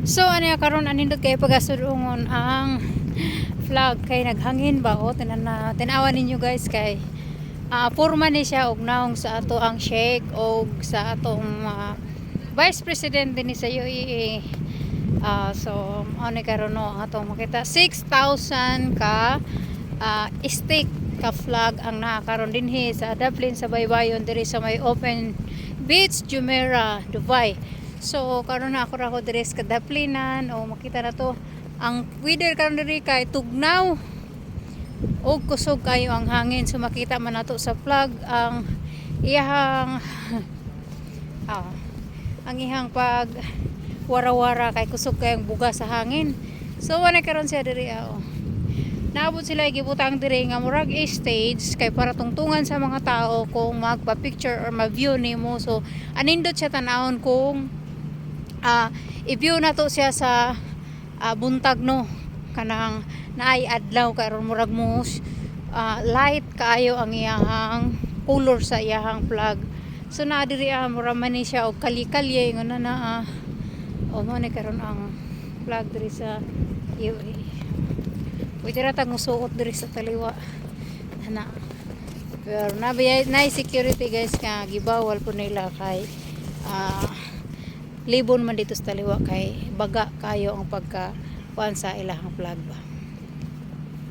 So ano ya karon anindot kay pagasudungon ang flag kay naghangin ba o tinawa ninyo guys kay purma ni siya og naong sa ato ang sheikh og sa atong vice president din sa UAE. So ano karon no ang atong makita 6,000 ka stick ka flag ang nakakaroon dinhi sa Dublin sa baybayon diri sa may open beach Jumeirah, Dubai. So karon na ako ra ko diri sa Dublinan o makita na to ang weather karon diri kay tugnaw og kusog kayo ang hangin. So makita man nato sa flag ang iyang ang ihang pag wara-wara kay kusog kayong buga sa hangin. So wala karon siya diri naabot sila gibutang diri nga murag stage kay para tungtungan sa mga tao kung magpa-picture or ma-view nimo. So anindot siya tanawon kung i-view na to siya sa buntag no kanang naay adlaw karon murag mus light kaayo ang iyang color sa iyang flag. So naa diri mura man ni siya og kali-kalye ngana na o mo ni karon ang flag diri sa UAE. Pwede ra tag musuot diri sa taliwa ana. Pero na security guys ka gibawal po nila kay libon man dito sa taliwa kay baga kayo ang pagka kuan sa ilahang flag ba.